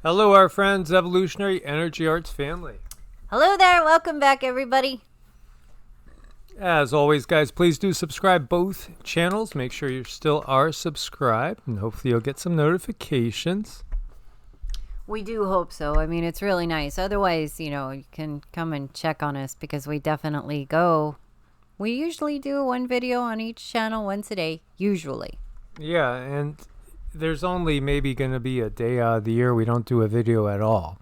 Hello, our friends, Evolutionary Energy Arts family. Hello there. Welcome back, everybody. As always, guys, please do subscribe both channels. Make sure you still are subscribed, and hopefully you'll get some notifications. We do hope so. I mean, it's really nice. Otherwise, you can come and check on us because we definitely go. We usually do one video on each channel once a day, usually. Yeah, and there's only maybe going to be a day out of the year we don't do a video at all.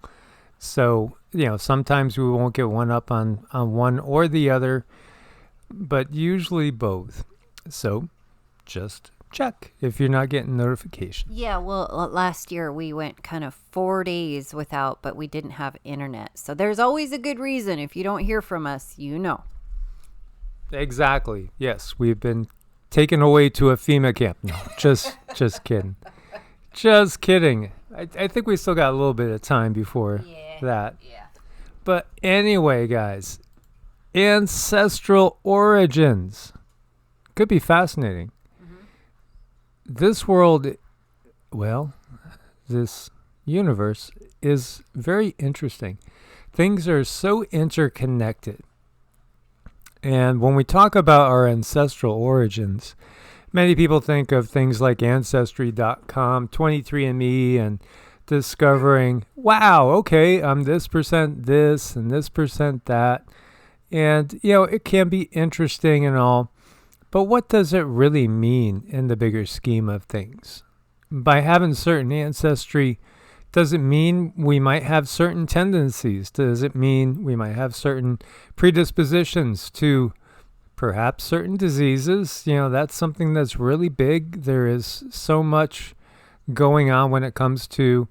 So, sometimes we won't get one up on one or the other, but usually both. So, just check if you're not getting notifications. Yeah, well, last year we went kind of 4 days without, but we didn't have internet. So there's always a good reason. If you don't hear from us, Exactly. Yes, we've been taken away to a FEMA camp. No, just kidding. Just kidding. I think we still got a little bit of time before that. Yeah. But anyway, guys, ancestral origins could be fascinating. This world, this universe is very interesting. Things are so interconnected. And when we talk about our ancestral origins, many people think of things like Ancestry.com, 23andMe, and discovering, wow, okay, I'm this percent this and this percent that. And, it can be interesting and all, but what does it really mean in the bigger scheme of things? By having certain ancestry, does it mean we might have certain tendencies? Does it mean we might have certain predispositions to perhaps certain diseases? That's something that's really big. There is so much going on when it comes to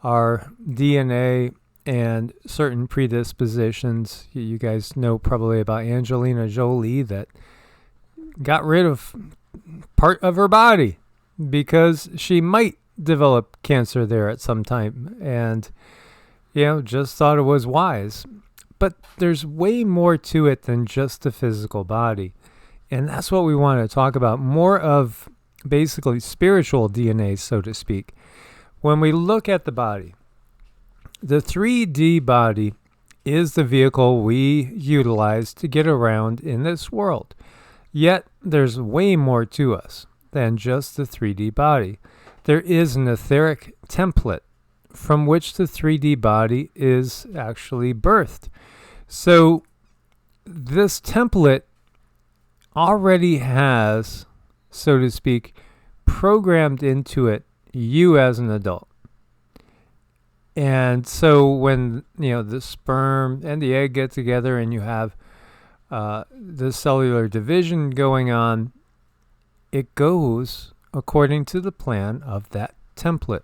our DNA and certain predispositions. You guys know probably about Angelina Jolie that got rid of part of her body because she might develop cancer there at some time, and just thought it was wise. But there's way more to it than just the physical body, and that's what we want to talk about, more of basically spiritual DNA, so to speak. When we look at the body, the 3D body is the vehicle we utilize to get around in this world. Yet there's way more to us than just the 3D body. There is an etheric template from which the 3D body is actually birthed. So this template already has, so to speak, programmed into it you as an adult. And so when, the sperm and the egg get together and you have the cellular division going on, it goes according to the plan of that template.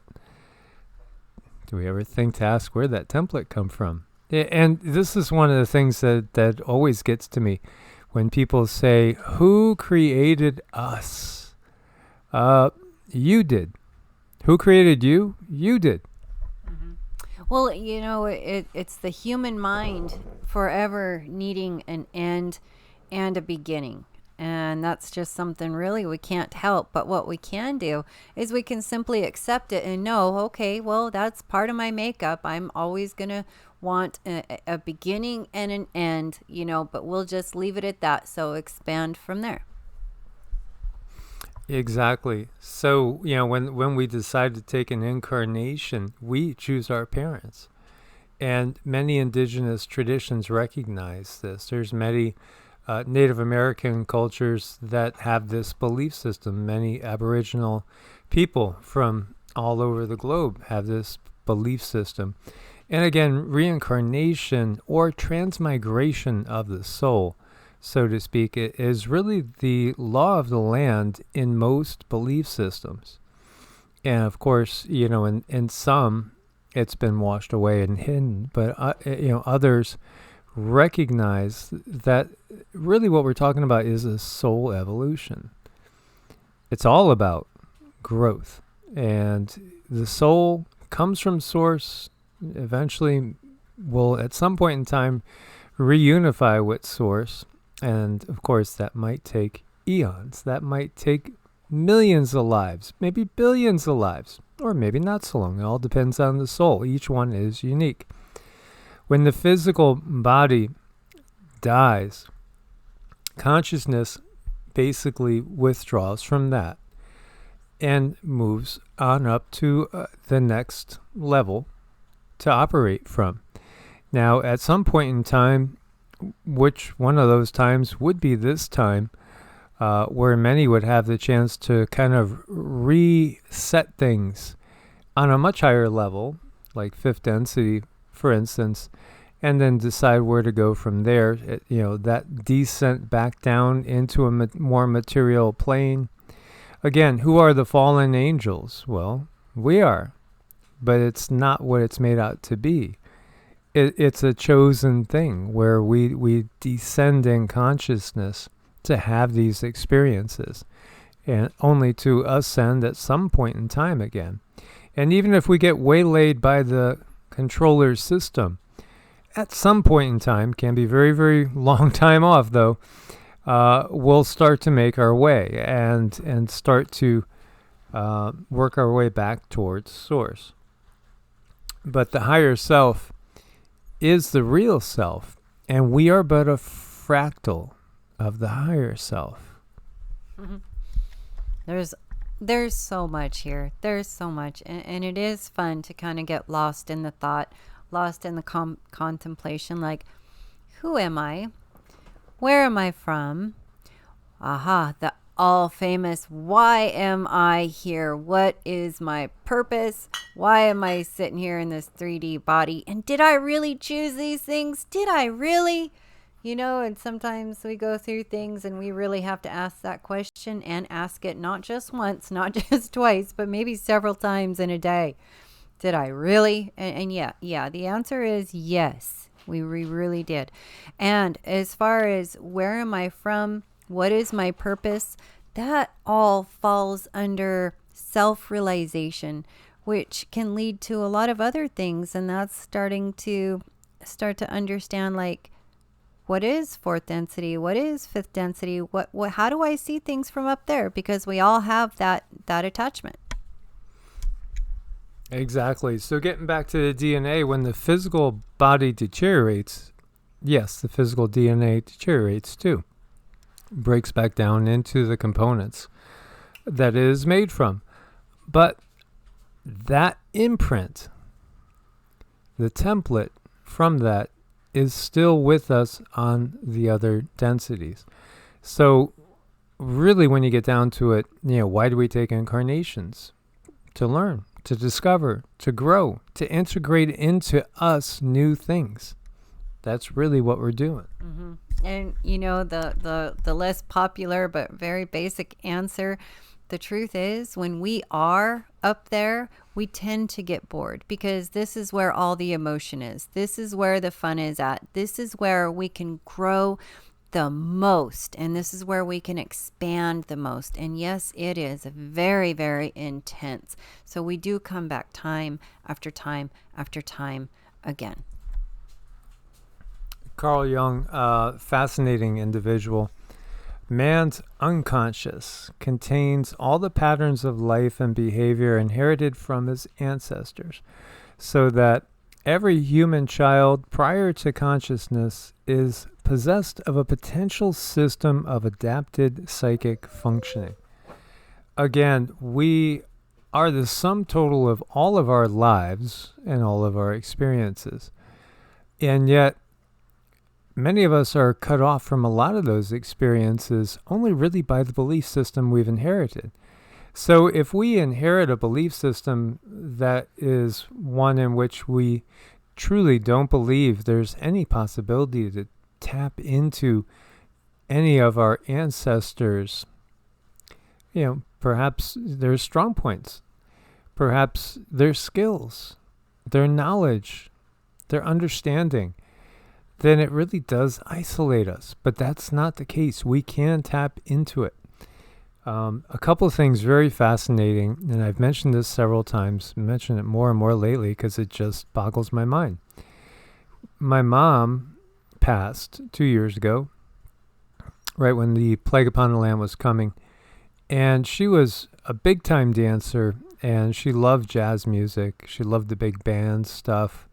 Do we ever think to ask where that template come from? And this is one of the things that always gets to me when people say, who created us? You did. Who created you? You did. Well, it's the human mind forever needing an end and a beginning. And that's just something really we can't help. But what we can do is we can simply accept it and know, okay, well, that's part of my makeup. I'm always going to want a beginning and an end, but we'll just leave it at that. So expand from there. Exactly. So, when we decide to take an incarnation, we choose our parents. And many indigenous traditions recognize this. There's many Native American cultures that have this belief system. Many Aboriginal people from all over the globe have this belief system. And again, reincarnation or transmigration of the soul, so to speak, it is really the law of the land in most belief systems. And of course, in some, it's been washed away and hidden, but others recognize that really what we're talking about is a soul evolution. It's all about growth, and the soul comes from source, eventually will at some point in time reunify with source. And of course that might take eons, that might take millions of lives, maybe billions of lives, or maybe not so long. It all depends on the soul. Each one is unique. When the physical body dies, consciousness basically withdraws from that and moves on up to the next level to operate from. Now, at some point in time, which one of those times would be this time, where many would have the chance to kind of reset things on a much higher level, like fifth density, for instance, and then decide where to go from there. That descent back down into a more material plane. Again, who are the fallen angels? Well, we are, but it's not what it's made out to be. It's a chosen thing where we descend in consciousness to have these experiences, and only to ascend at some point in time again. And even if we get waylaid by the controller's system, at some point in time, can be very, very long time off though, we'll start to make our way and start to work our way back towards source. But the higher self is the real self, and we are but a fractal of the higher self. Mm-hmm. There's so much here. There's so much, and it is fun to kind of get lost in the thought, lost in the contemplation, like, who am I? Where am I from? Aha, the all famous, why am I here? What is my purpose? Why am I sitting here in this 3D body? And did I really choose these things? Did I really? And sometimes we go through things and we really have to ask that question, and ask it not just once, not just twice, but maybe several times in a day. Did I really? And yeah, the answer is yes, we really did. And as far as where am I from, what is my purpose, that all falls under self-realization, which can lead to a lot of other things. And that's start to understand, like, what is fourth density? What is fifth density? What how do I see things from up there? Because we all have that attachment. Exactly. So getting back to the DNA, when the physical body deteriorates, yes, the physical DNA deteriorates too. Breaks back down into the components that it is made from. But that imprint, the template from that, is still with us on the other densities. So really, when you get down to it, why do we take incarnations? To learn, to discover, to grow, to integrate into us new things. That's really what we're doing. Mm-hmm. And the less popular but very basic answer, the truth is, when we are up there, we tend to get bored, because this is where all the emotion is. This is where the fun is at. This is where we can grow the most, and this is where we can expand the most. And yes, it is very, very intense. So we do come back time after time after time again. Carl Jung, fascinating individual. Man's unconscious contains all the patterns of life and behavior inherited from his ancestors, so that every human child prior to consciousness is possessed of a potential system of adapted psychic functioning. Again, we are the sum total of all of our lives and all of our experiences. And yet, many of us are cut off from a lot of those experiences only really by the belief system we've inherited. So if we inherit a belief system that is one in which we truly don't believe there's any possibility to tap into any of our ancestors, perhaps their strong points, perhaps their skills, their knowledge, their understanding, then it really does isolate us. But that's not the case. We can tap into it. A couple of things very fascinating, and I've mentioned this several times, mention it more and more lately because it just boggles my mind. My mom passed 2 years ago, right when the plague upon the land was coming, And she was a big time dancer, and she loved jazz music. She loved the big band stuff.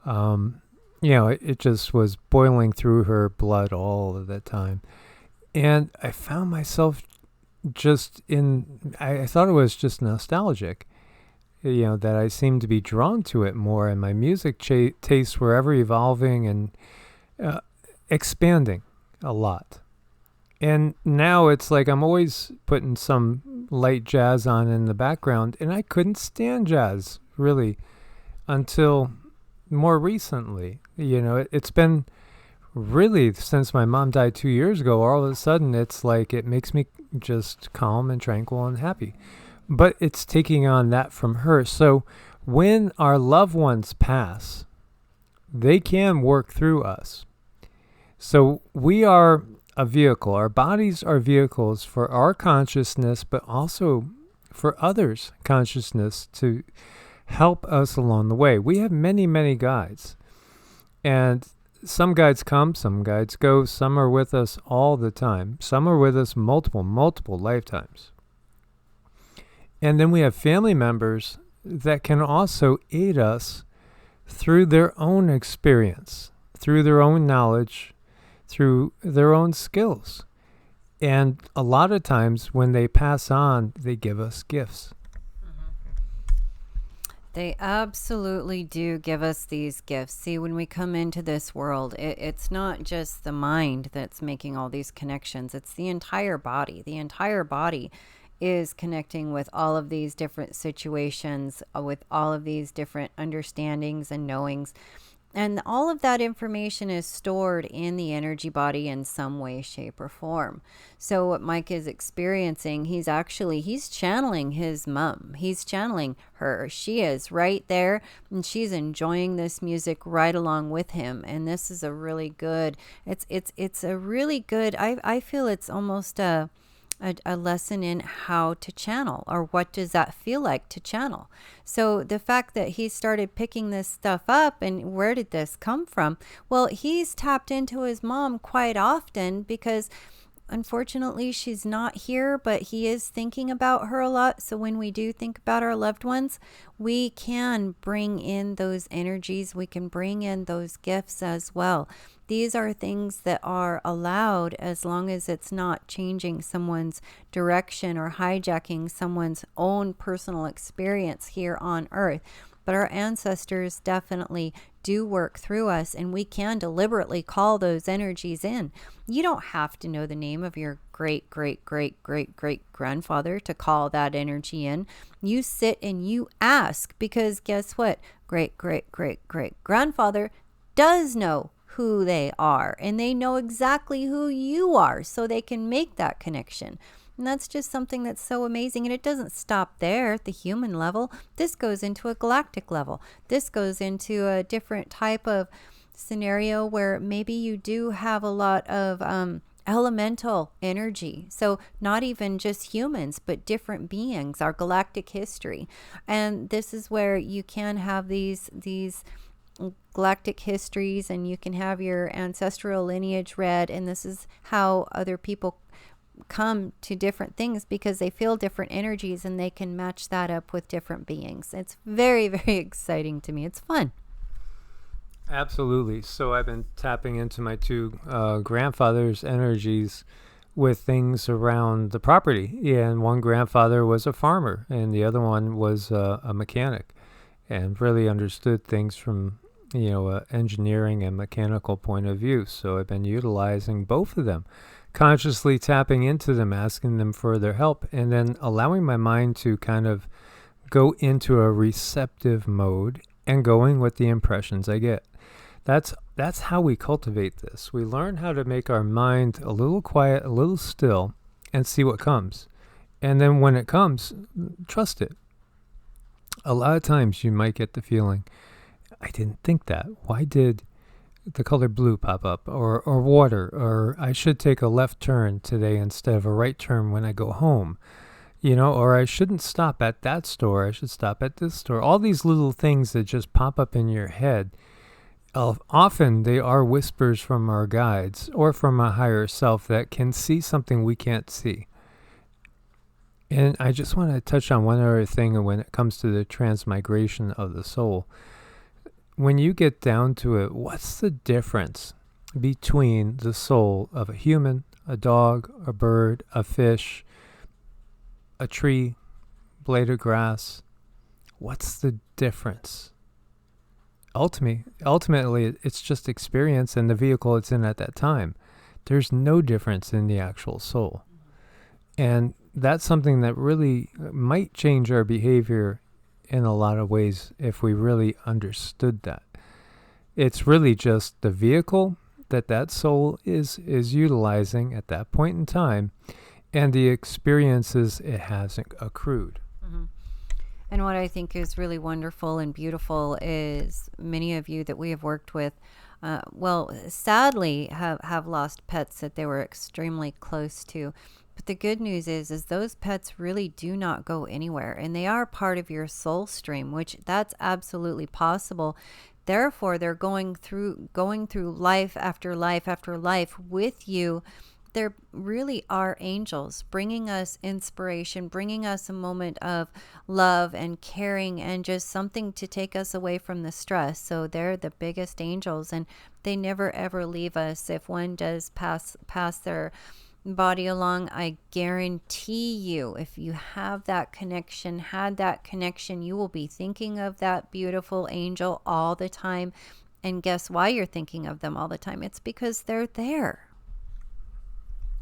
Um, it just was boiling through her blood all of the time. And I found myself I thought it was just nostalgic, that I seemed to be drawn to it more, and my music tastes were ever evolving and expanding a lot. And now it's like I'm always putting some light jazz on in the background, and I couldn't stand jazz, really, until more recently. It's been really since my mom died 2 years ago. All of a sudden, it's like it makes me just calm and tranquil and happy. But it's taking on that from her. So when our loved ones pass, they can work through us. So we are a vehicle. Our bodies are vehicles for our consciousness, but also for others' consciousness to help us along the way. We have many, many guides. And some guides come, some guides go, some are with us all the time. Some are with us multiple lifetimes. And then we have family members that can also aid us through their own experience, through their own knowledge, through their own skills. And a lot of times when they pass on, they give us gifts. They absolutely do give us these gifts. See, when we come into this world, it's not just the mind that's making all these connections. It's the entire body. The entire body is connecting with all of these different situations, with all of these different understandings and knowings. And all of that information is stored in the energy body in some way, shape, or form. So what Mike is experiencing, he's channeling his mom. He's channeling her. She is right there, and she's enjoying this music right along with him. And this is a really good, it's a really good, I feel it's almost a lesson in how to channel, or what does that feel like to channel. So the fact that he started picking this stuff up, and where did this come from? Well, he's tapped into his mom quite often because unfortunately she's not here, but he is thinking about her a lot. So when we do think about our loved ones, we can bring in those energies, we can bring in those gifts as well. These are things that are allowed as long as it's not changing someone's direction or hijacking someone's own personal experience here on Earth. But our ancestors definitely do work through us, and we can deliberately call those energies in. You don't have to know the name of your great grandfather to call that energy in. You sit and you ask, because guess what? Great grandfather does know who they are, and they know exactly who you are, so they can make that connection. And that's just something that's so amazing. And it doesn't stop there at the human level. This goes into a galactic level. This goes into a different type of scenario where maybe you do have a lot of elemental energy. So not even just humans, but different beings, our galactic history. And this is where you can have these galactic histories, and you can have your ancestral lineage read. And this is how other people come to different things, because they feel different energies and they can match that up with different beings. It's very, very exciting to me. It's fun. Absolutely. So I've been tapping into my two grandfathers' energies with things around the property. And one grandfather was a farmer, and the other one was a mechanic, and really understood things from engineering and mechanical point of view. So I've been utilizing both of them, consciously tapping into them, asking them for their help, and then allowing my mind to kind of go into a receptive mode and going with the impressions I get. That's how we cultivate this. We learn how to make our mind a little quiet, a little still, and see what comes. And then when it comes, trust it. A lot of times you might get the feeling, I didn't think that. Why did the color blue pop up, or water, or I should take a left turn today instead of a right turn when I go home, or I shouldn't stop at that store, I should stop at this store. All these little things that just pop up in your head, often they are whispers from our guides or from a higher self that can see something we can't see. And I just want to touch on one other thing when it comes to the transmigration of the soul. When you get down to it, what's the difference between the soul of a human, a dog, a bird, a fish, a tree, blade of grass? What's the difference? Ultimately, it's just experience and the vehicle it's in at that time. There's no difference in the actual soul. And that's something that really might change our behavior in a lot of ways if we really understood that. It's really just the vehicle that soul is utilizing at that point in time and the experiences it has accrued. Mm-hmm. And what I think is really wonderful and beautiful is many of you that we have worked with, sadly have lost pets that they were extremely close to. But the good news is those pets really do not go anywhere, and they are part of your soul stream, which that's absolutely possible. Therefore, they're going through life after life after life with you. There really are angels bringing us inspiration, bringing us a moment of love and caring and just something to take us away from the stress. So they're the biggest angels, and they never ever leave us. If one does pass their body along, I guarantee you, if you have that connection, you will be thinking of that beautiful angel all the time. And guess why you're thinking of them all the time? It's because they're there.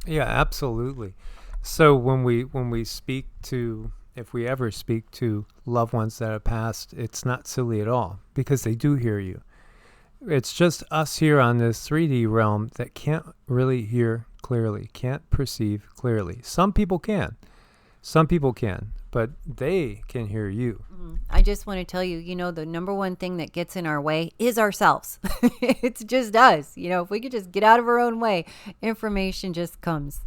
Yeah, absolutely. So when we speak to, if we ever speak to loved ones that have passed, it's not silly at all, because they do hear you. It's just us here on this 3D realm that can't really hear clearly, can't perceive clearly. Some people can, but they can hear you. I just want to tell you, the number one thing that gets in our way is ourselves. It's just us. If we could just get out of our own way, information just comes.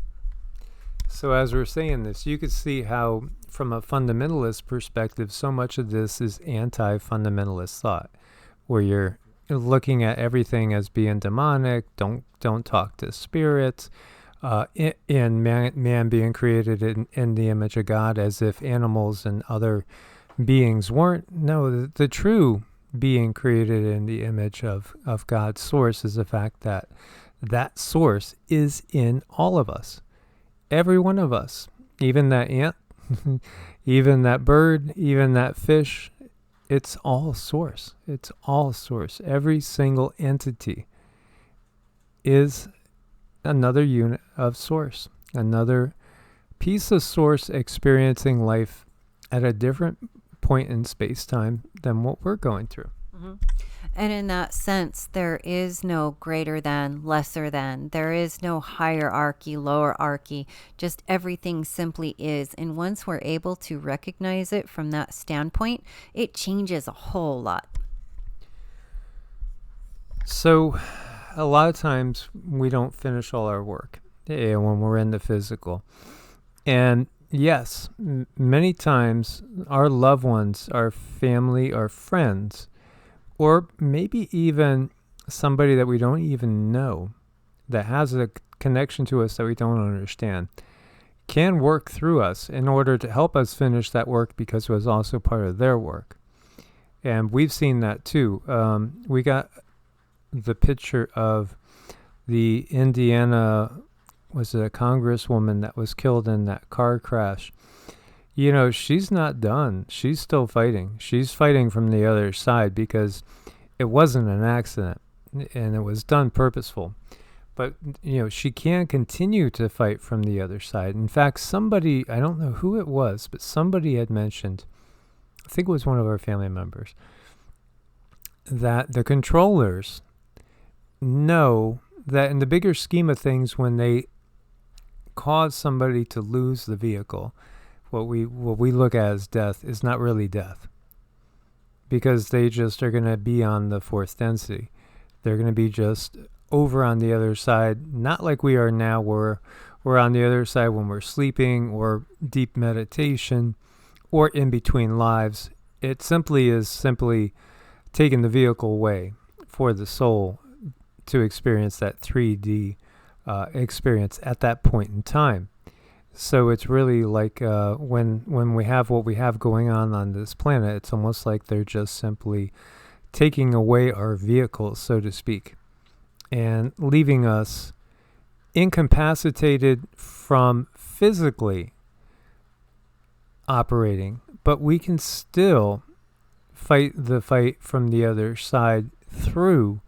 So as we're saying this, you could see how, from a fundamentalist perspective, so much of this is anti-fundamentalist thought, where you're looking at everything as being demonic. Don't talk to spirits. In man being created in the image of God, as if animals and other beings weren't. No, the true being created in the image of God's source is the fact that source is in all of us. Every one of us. Even that ant, even that bird, even that fish. It's all source. It's all source. Every single entity is another unit of source, another piece of source experiencing life at a different point in space-time than what we're going through. Mm-hmm. And in that sense, there is no greater than, lesser than. There is no hierarchy, lowerarchy. Just everything simply is. And once we're able to recognize it from that standpoint, it changes a whole lot. So a lot of times we don't finish all our work when we're in the physical. And yes, many times our loved ones, our family, our friends, or maybe even somebody that we don't even know that has a connection to us that we don't understand, can work through us in order to help us finish that work, because it was also part of their work. And we've seen that too. We got the picture of the Indiana, was it a congresswoman that was killed in that car crash? She's not done. She's still fighting. She's fighting from the other side, because it wasn't an accident and it was done purposeful. But, she can continue to fight from the other side. In fact, somebody, I don't know who it was, but somebody had mentioned, I think it was one of our family members, that the controllers know that in the bigger scheme of things, when they cause somebody to lose the vehicle, what we look at as death is not really death, because they just are going to be on the fourth density. They're going to be just over on the other side, not like we are now, where we're on the other side when we're sleeping or deep meditation or in between lives. It simply is taking the vehicle away for the soul to experience that 3D experience at that point in time. So it's really like when we have what we have going on this planet, it's almost like they're just simply taking away our vehicles, so to speak, and leaving us incapacitated from physically operating, but we can still fight the fight from the other side through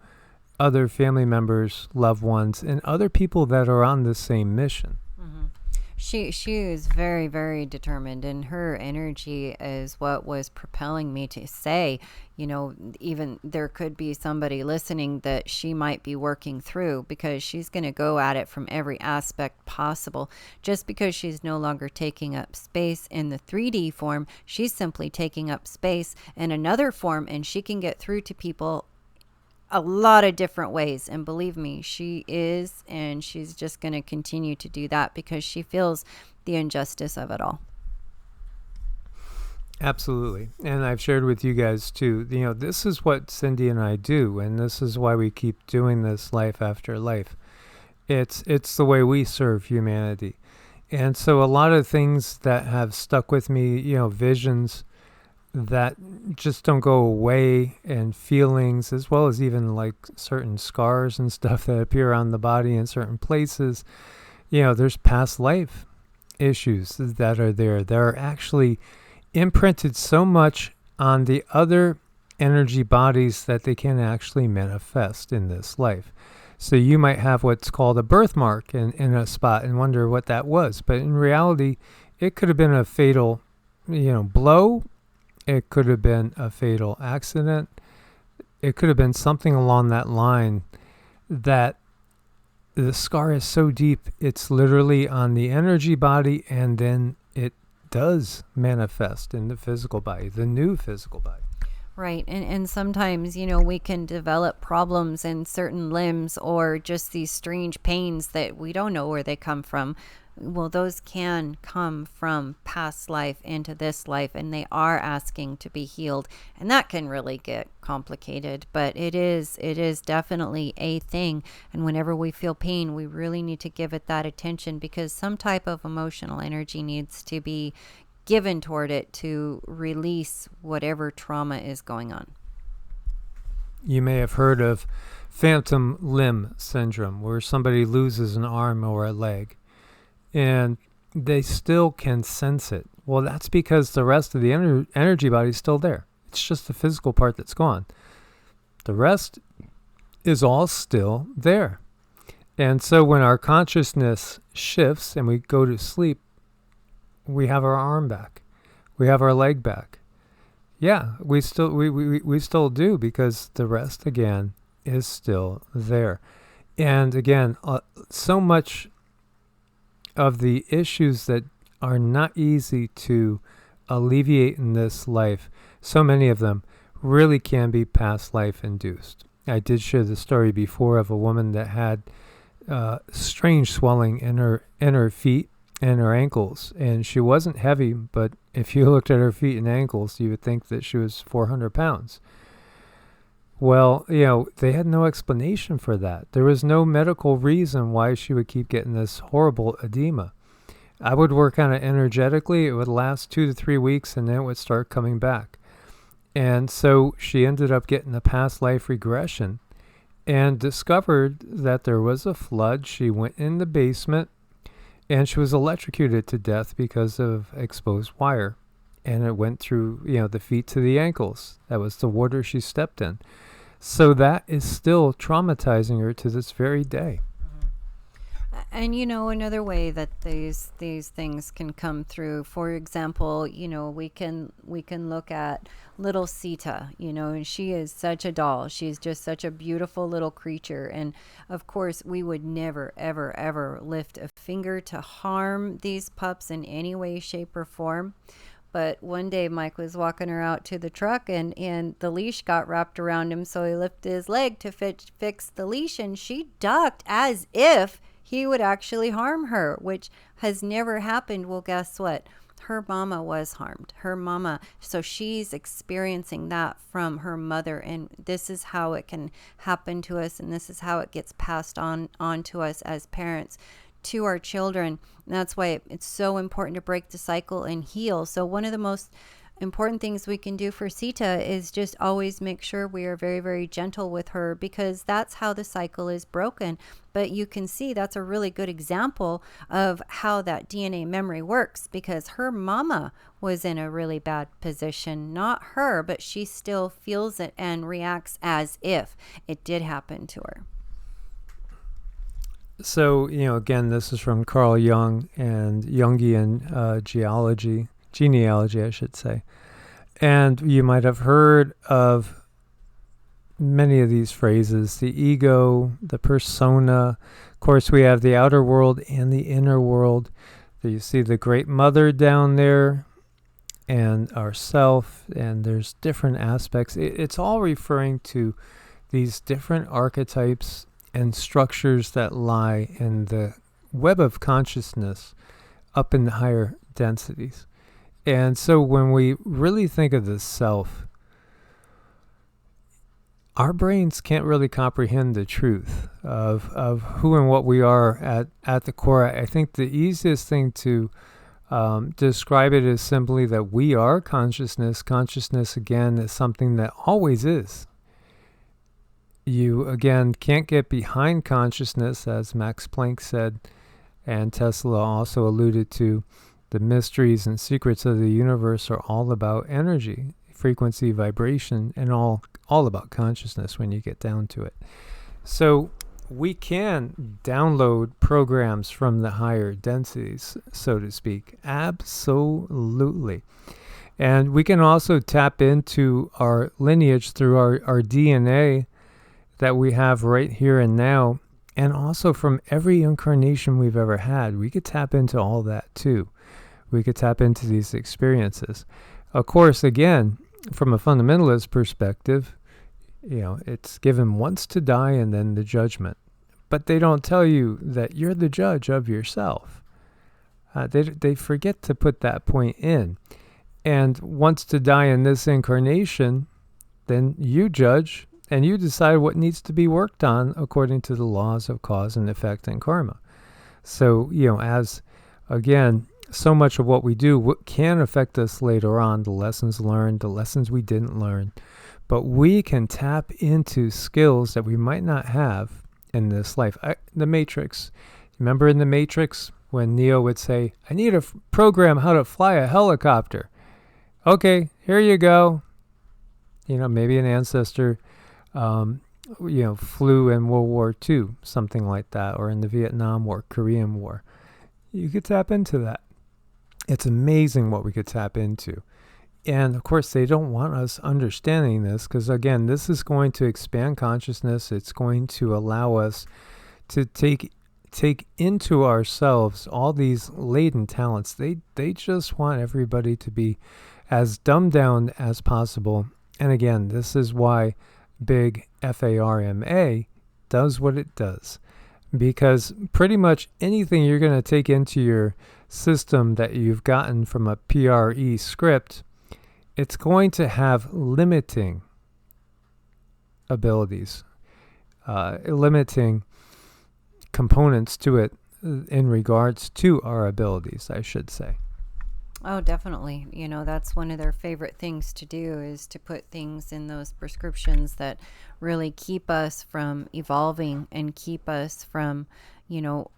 other family members, loved ones, and other people that are on the same mission. Mm-hmm. She is very, very determined, and her energy is what was propelling me to say, even there could be somebody listening that she might be working through, because she's going to go at it from every aspect possible. Just because she's no longer taking up space in the 3D form, she's simply taking up space in another form, and she can get through to people a lot of different ways. And believe me, she is, and she's just going to continue to do that because she feels the injustice of it all. Absolutely. And I've shared with you guys too, this is what Cindy and I do, and this is why we keep doing this life after life. It's the way we serve humanity. And so a lot of things that have stuck with me, visions that just don't go away, and feelings, as well as even like certain scars and stuff that appear on the body in certain places. There's past life issues that are there. They're actually imprinted so much on the other energy bodies that they can actually manifest in this life. So you might have what's called a birthmark in a spot and wonder what that was. But in reality, it could have been a fatal, blow. It could have been a fatal accident. It could have been something along that line, that the scar is so deep, it's literally on the energy body, and then it does manifest in the physical body, the new physical body. Right. And sometimes, we can develop problems in certain limbs, or just these strange pains that we don't know where they come from. Well, those can come from past life into this life, and they are asking to be healed. And that can really get complicated, but it is definitely a thing. And whenever we feel pain, we really need to give it that attention, because some type of emotional energy needs to be given toward it to release whatever trauma is going on. You may have heard of phantom limb syndrome, where somebody loses an arm or a leg, and they still can sense it. Well, that's because the rest of the energy body is still there. It's just the physical part that's gone. The rest is all still there. And so when our consciousness shifts and we go to sleep, we have our arm back. We have our leg back. Yeah, we still do, because the rest, again, is still there. And again, so much of the issues that are not easy to alleviate in this life, so many of them really can be past life induced. I did share the story before of a woman that had strange swelling in her feet and her ankles, and she wasn't heavy, but if you looked at her feet and ankles, you would think that she was 400 pounds. Well, they had no explanation for that. There was no medical reason why she would keep getting this horrible edema. I would work on it energetically. It would last 2 to 3 weeks, and then it would start coming back. And so she ended up getting a past life regression and discovered that there was a flood. She went in the basement, and she was electrocuted to death because of exposed wire. And it went through, the feet to the ankles. That was the water she stepped in. So that is still traumatizing her to this very day. And another way that these things can come through, for example, we can look at little Sita, and she is such a doll. She's just such a beautiful little creature. And of course, we would never, ever, ever lift a finger to harm these pups in any way, shape, or form. But one day Mike was walking her out to the truck, and the leash got wrapped around him. So he lifted his leg to fix the leash, and she ducked as if he would actually harm her, which has never happened. Well, guess what? Her mama was harmed. Her mama. So she's experiencing that from her mother. And this is how it can happen to us. And this is how it gets passed on to us as parents. to our children. And that's why it's so important to break the cycle and heal. So one of the most important things we can do for Sita is just always make sure we are very, very gentle with her, because that's how the cycle is broken. But you can see that's a really good example of how that DNA memory works, because her mama was in a really bad position, not her, but she still feels it and reacts as if it did happen to her. So, again, this is from Carl Jung and Jungian genealogy, I should say. And you might have heard of many of these phrases: the ego, the persona. Of course, we have the outer world and the inner world. You see the Great Mother down there and ourself, and there's different aspects. It's all referring to these different archetypes and structures that lie in the web of consciousness up in the higher densities. And so when we really think of the self, our brains can't really comprehend the truth of who and what we are at the core. I think the easiest thing to describe it is simply that we are consciousness. Consciousness, again, is something that always is. You, again, can't get behind consciousness, as Max Planck said, and Tesla also alluded to. The mysteries and secrets of the universe are all about energy, frequency, vibration, and all about consciousness when you get down to it. So we can download programs from the higher densities, so to speak. Absolutely. And we can also tap into our lineage through our DNA that we have right here and now, and also from every incarnation we've ever had. We could tap into all that too. We could tap into these experiences. Of course, again, from a fundamentalist perspective, it's given once to die and then the judgment. But they don't tell you that you're the judge of yourself. They forget to put that point in. And once to die in this incarnation, then you judge and you decide what needs to be worked on according to the laws of cause and effect and karma. So, as, again, so much of what we do can affect us later on, the lessons learned, the lessons we didn't learn. But we can tap into skills that we might not have in this life. The Matrix. Remember in the Matrix when Neo would say, I need a program how to fly a helicopter. Okay, here you go. Maybe an ancestor flew in World War II, something like that, or in the Vietnam War, Korean War. You could tap into that. It's amazing what we could tap into. And of course, they don't want us understanding this because, again, this is going to expand consciousness. It's going to allow us to take into ourselves all these latent talents. They just want everybody to be as dumbed down as possible. And again, this is why big FARMA does what it does. Because pretty much anything you're going to take into your system that you've gotten from a PRE script, it's going to have limiting abilities, limiting components to it in regards to our abilities, I should say. Oh, definitely. That's one of their favorite things to do, is to put things in those prescriptions that really keep us from evolving and keep us from,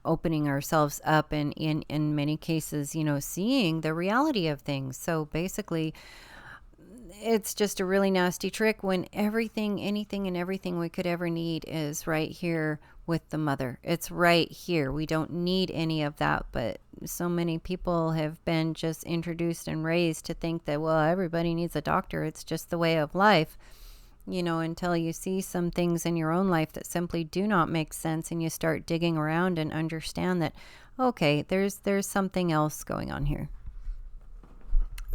opening ourselves up and in many cases, seeing the reality of things. So basically, it's just a really nasty trick when anything and everything we could ever need is right here with the mother. It's right here. We don't need any of that, but so many people have been just introduced and raised to think that, well, everybody needs a doctor. It's just the way of life, until you see some things in your own life that simply do not make sense, and you start digging around and understand that, okay, there's something else going on here.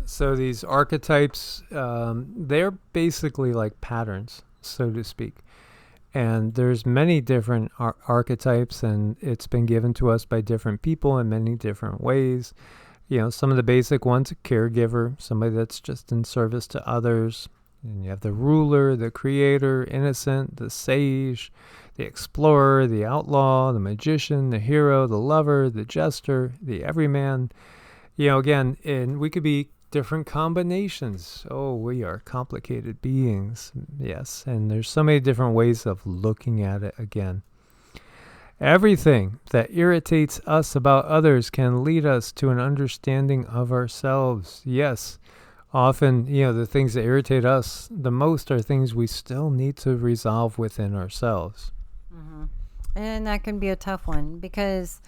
So these archetypes, they're basically like patterns, so to speak. And there's many different archetypes, and it's been given to us by different people in many different ways. Some of the basic ones: a caregiver, somebody that's just in service to others. And you have the ruler, the creator, innocent, the sage, the explorer, the outlaw, the magician, the hero, the lover, the jester, the everyman. Again, and we could be different combinations. Oh, we are complicated beings. Yes, and there's so many different ways of looking at it again. Everything that irritates us about others can lead us to an understanding of ourselves. Yes, often, the things that irritate us the most are things we still need to resolve within ourselves. Mm-hmm. And that can be a tough one because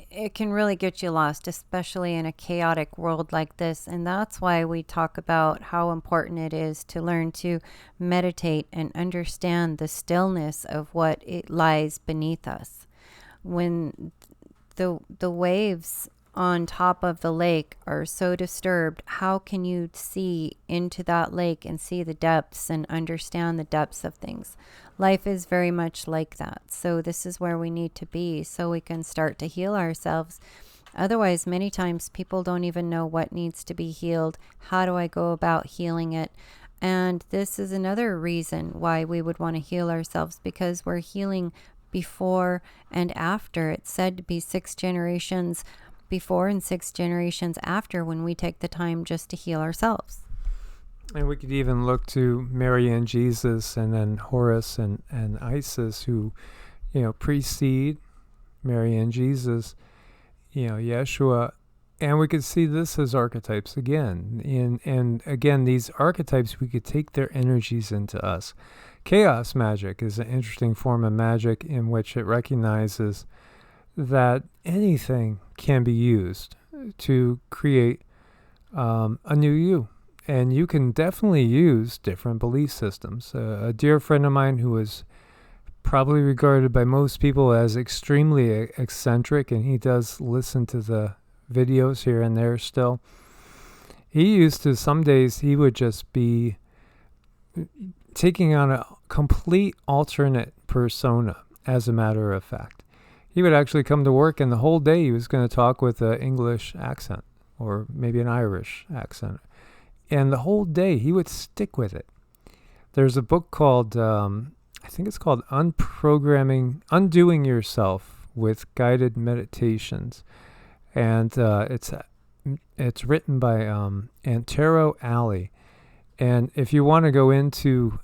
it can really get you lost, especially in a chaotic world like this. And that's why we talk about how important it is to learn to meditate and understand the stillness of what it lies beneath us. When the waves on top of the lake are so disturbed, how can you see into that lake and see the depths and understand the depths of things? Life is very much like that. So this is where we need to be so we can start to heal ourselves. Otherwise, many times people don't even know what needs to be healed. How do I go about healing it? And this is another reason why we would want to heal ourselves, because we're healing before and after. It's said to be 6 generations before and 6 generations after when we take the time just to heal ourselves. And we could even look to Mary and Jesus, and then Horus and Isis, who, precede Mary and Jesus, Yeshua. And we could see this as archetypes again. And again, these archetypes, we could take their energies into us. Chaos magic is an interesting form of magic in which it recognizes that anything can be used to create a new you. And you can definitely use different belief systems. A dear friend of mine who was probably regarded by most people as extremely eccentric, and he does listen to the videos here and there still. He used to, some days he would just be taking on a complete alternate persona, as a matter of fact. He would actually come to work, and the whole day he was going to talk with an English accent or maybe an Irish accent. And the whole day he would stick with it. There's a book called, I think it's called Undoing Yourself with Guided Meditations. And it's written by Antero Alley. And if you want to go into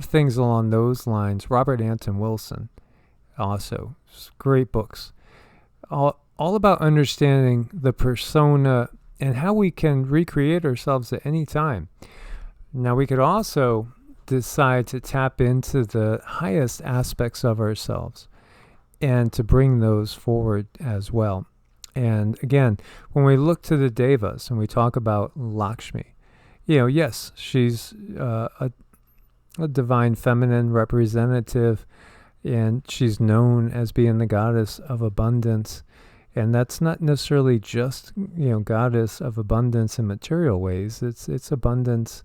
things along those lines, Robert Anton Wilson also. Great books. All about understanding the persona and how we can recreate ourselves at any time. Now, we could also decide to tap into the highest aspects of ourselves and to bring those forward as well. And again, when we look to the Devas and we talk about Lakshmi, yes, she's a divine feminine representative, and she's known as being the goddess of abundance. And that's not necessarily just, goddess of abundance in material ways. It's abundance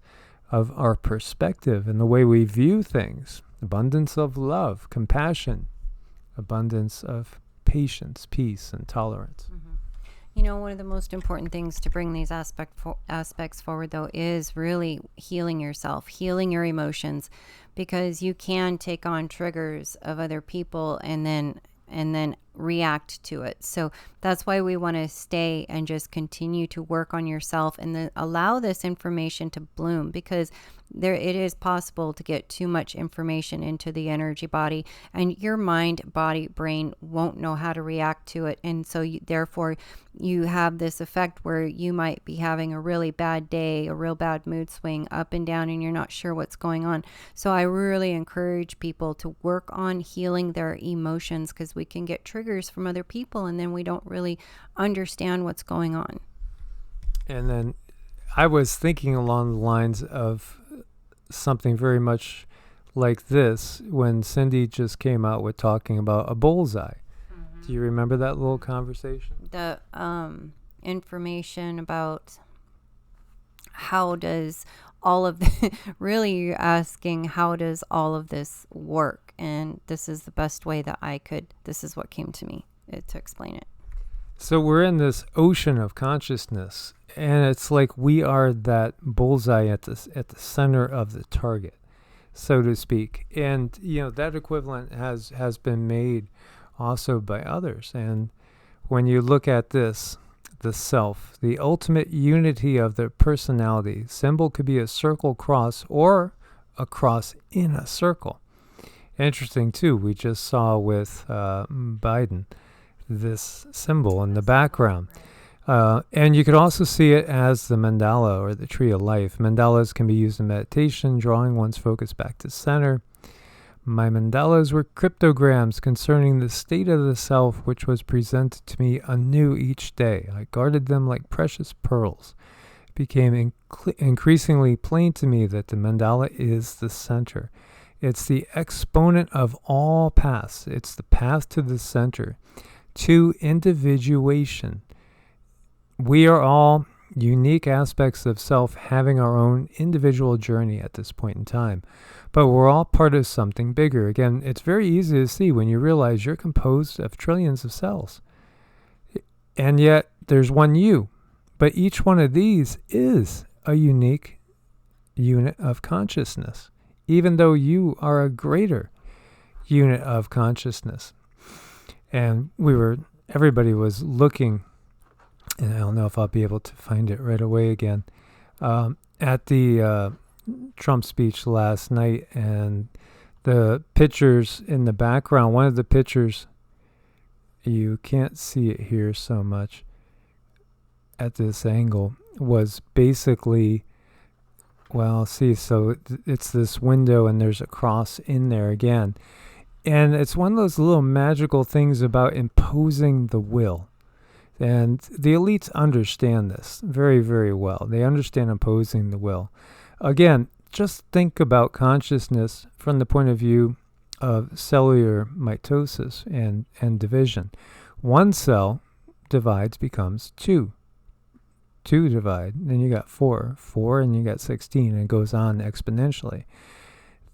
of our perspective and the way we view things. Abundance of love, compassion, abundance of patience, peace, and tolerance. Mm-hmm. One of the most important things to bring these aspects forward, though, is really healing yourself, healing your emotions, because you can take on triggers of other people and then react to it. So that's why we want to stay and just continue to work on yourself and then allow this information to bloom, because it is possible to get too much information into the energy body, and your mind, body, brain won't know how to react to it. And so therefore you have this effect where you might be having a really bad day, a real bad mood swing up and down, and you're not sure what's going on. So I really encourage people to work on healing their emotions, because we can get triggers from other people and then we don't really understand what's going on. And then I was thinking along the lines of something very much like this when Cindy just came out with talking about a bullseye. Mm-hmm. Do you remember that little conversation? The information about how does all of really you're asking how does all of this work, and this is the best way that this is what came to me to explain it. So we're in this ocean of consciousness, and it's like we are that bullseye at the center of the target. so to speak. And, that equivalent has been made also by others. And when you look at this, the self, the ultimate unity of the personality, symbol could be a circle cross or a cross in a circle. Interesting, too, we just saw with Biden, this symbol in the background. And you could also see it as the mandala or the tree of life. Mandalas can be used in meditation, drawing one's focus back to center. My mandalas were cryptograms concerning the state of the self, which was presented to me anew each day. I guarded them like precious pearls. It became increasingly plain to me that the mandala is the center. It's the exponent of all paths. It's the path to the center, to individuation. We are all unique aspects of self having our own individual journey at this point in time. But we're all part of something bigger. Again, it's very easy to see when you realize you're composed of trillions of cells. And yet there's one you. But each one of these is a unique unit of consciousness, even though you are a greater unit of consciousness. And everybody was looking, and I don't know if I'll be able to find it right away again, at the Trump speech last night, and the pictures in the background, one of the pictures, you can't see it here so much at this angle, was basically, so it's this window and there's a cross in there again. And it's one of those little magical things about imposing the will. And the elites understand this very, very well. They understand imposing the will. Again, just think about consciousness from the point of view of cellular mitosis and division. One cell divides, becomes two. Two divide, then you got four, and you got 16, and it goes on exponentially.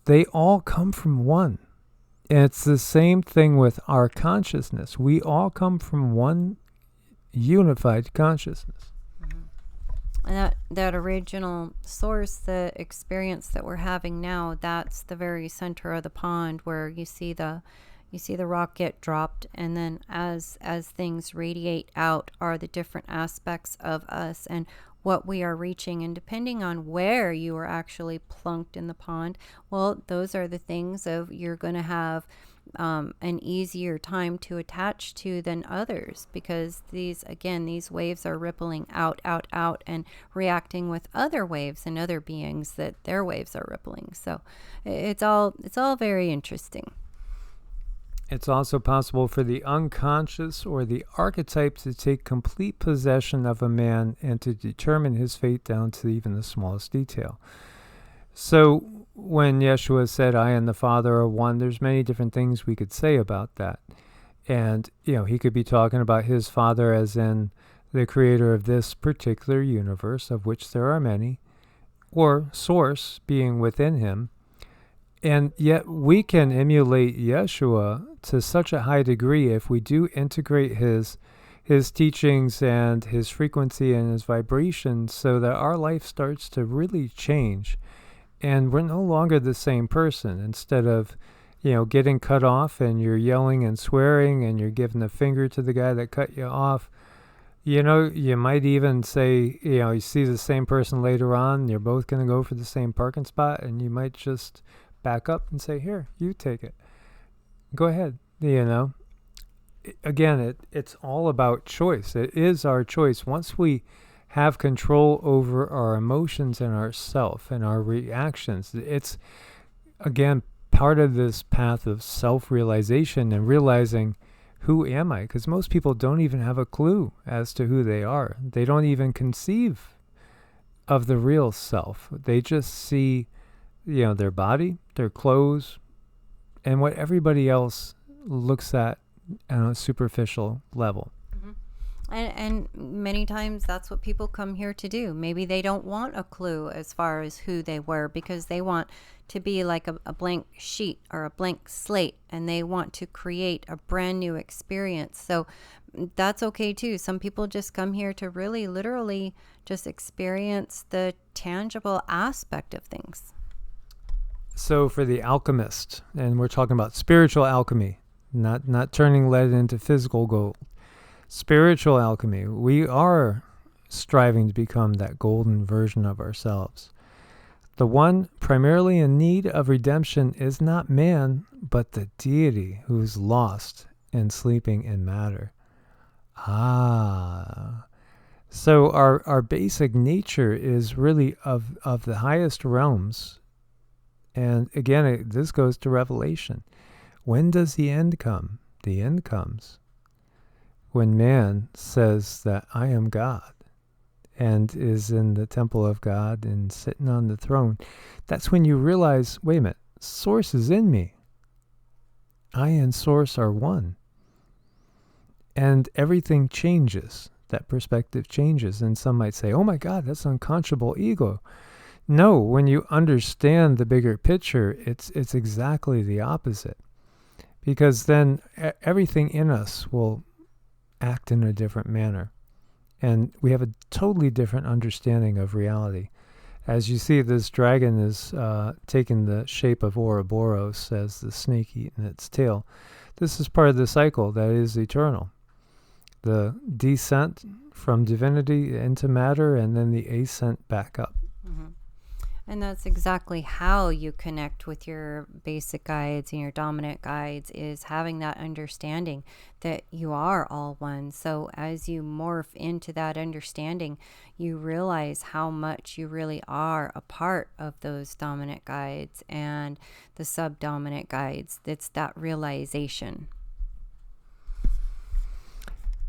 They all come from one. And it's the same thing with our consciousness. We all come from one unified consciousness. And that original source, the experience that we're having now, that's the very center of the pond where you see the rock get dropped, and then as things radiate out are the different aspects of us and what we are reaching. And depending on where you are actually plunked in the pond, well, those are the things you're going to have an easier time to attach to than others, because these waves are rippling out and reacting with other waves and other beings that their waves are rippling. So it's all very interesting. It's also possible for the unconscious or the archetype to take complete possession of a man and to determine his fate down to even the smallest detail. So when Yeshua said, I and the Father are one, there's many different things we could say about that. And, he could be talking about his Father as in the creator of this particular universe, of which there are many, or source being within him. And yet we can emulate Yeshua to such a high degree if we do integrate his teachings and his frequency and his vibration, so that our life starts to really change. And we're no longer the same person. Instead of, getting cut off and you're yelling and swearing and you're giving the finger to the guy that cut you off, you might even say, you see the same person later on, you're both going to go for the same parking spot, and you might just back up and say, here, you take it. Go ahead. Again, it's all about choice. It is our choice. Once we have control over our emotions and ourself and our reactions, it's, again, part of this path of self-realization and realizing, who am I? Because most people don't even have a clue as to who they are. They don't even conceive of the real self. They just see their body, their clothes, and what everybody else looks at on a superficial level. Mm-hmm. And many times that's what people come here to do. Maybe they don't want a clue as far as who they were, because they want to be like a blank sheet or a blank slate, and they want to create a brand new experience. So that's okay too. Some people just come here to really literally just experience the tangible aspect of things. So for the alchemist, and we're talking about spiritual alchemy, not turning lead into physical gold. Spiritual alchemy, we are striving to become that golden version of ourselves. The one primarily in need of redemption is not man, but the deity who is lost and sleeping in matter. So our basic nature is really of the highest realms. And again, this goes to Revelation. When does the end come? The end comes when man says that I am God and is in the temple of God and sitting on the throne. That's when you realize, wait a minute, Source is in me. I and Source are one. And everything changes. That perspective changes. And some might say, oh my God, that's unconscionable ego. No, when you understand the bigger picture, it's exactly the opposite. Because then everything in us will act in a different manner. And we have a totally different understanding of reality. As you see, this dragon is taking the shape of Ouroboros as the snake eating its tail. This is part of the cycle that is eternal. The descent from divinity into matter, and then the ascent back up. Mm-hmm. And that's exactly how you connect with your basic guides and your dominant guides, is having that understanding that you are all one. So as you morph into that understanding, you realize how much you really are a part of those dominant guides and the subdominant guides. It's that realization.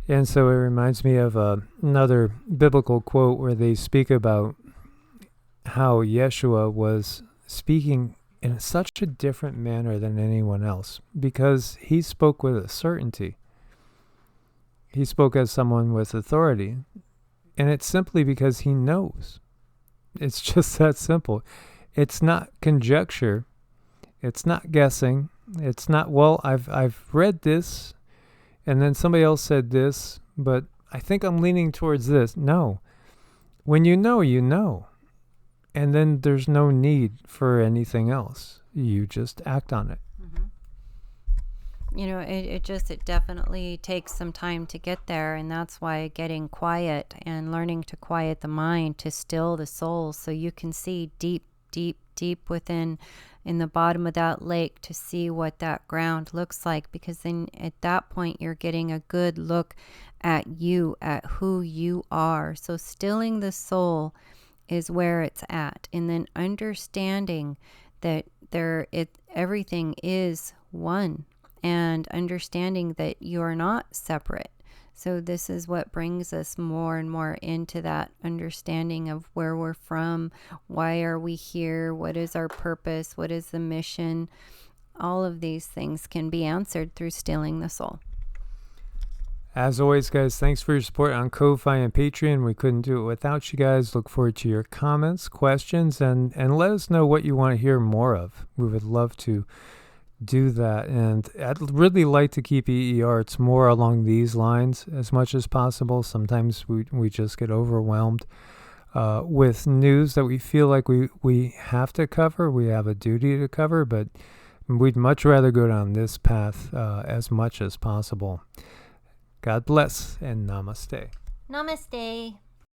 And so it reminds me of another biblical quote where they speak about how Yeshua was speaking in such a different manner than anyone else, because he spoke with a certainty. He spoke as someone with authority, and it's simply because he knows. It's just that simple. It's not conjecture. It's not guessing. It's not, well, I've read this, and then somebody else said this, but I think I'm leaning towards this. No. When you know, you know. And then there's no need for anything else. You just act on it. Mm-hmm. You know, it definitely takes some time to get there. And that's why getting quiet and learning to quiet the mind, to still the soul, so you can see deep within, in the bottom of that lake, to see what that ground looks like. Because then at that point, you're getting a good look at you, at who you are. So stilling the soul is where it's at, and then understanding that everything is one, and understanding that you are not separate. So this is what brings us more and more into that understanding of where we're from, why are we here, what is our purpose, what is the mission. All of these things can be answered through stilling the soul. As always, guys, thanks for your support on Ko-Fi and Patreon. We couldn't do it without you guys. Look forward to your comments, questions, and let us know what you want to hear more of. We would love to do that. And I'd really like to keep EEARTS more along these lines as much as possible. Sometimes we just get overwhelmed with news that we feel like we have to cover. We have a duty to cover, but we'd much rather go down this path as much as possible. God bless and namaste. Namaste.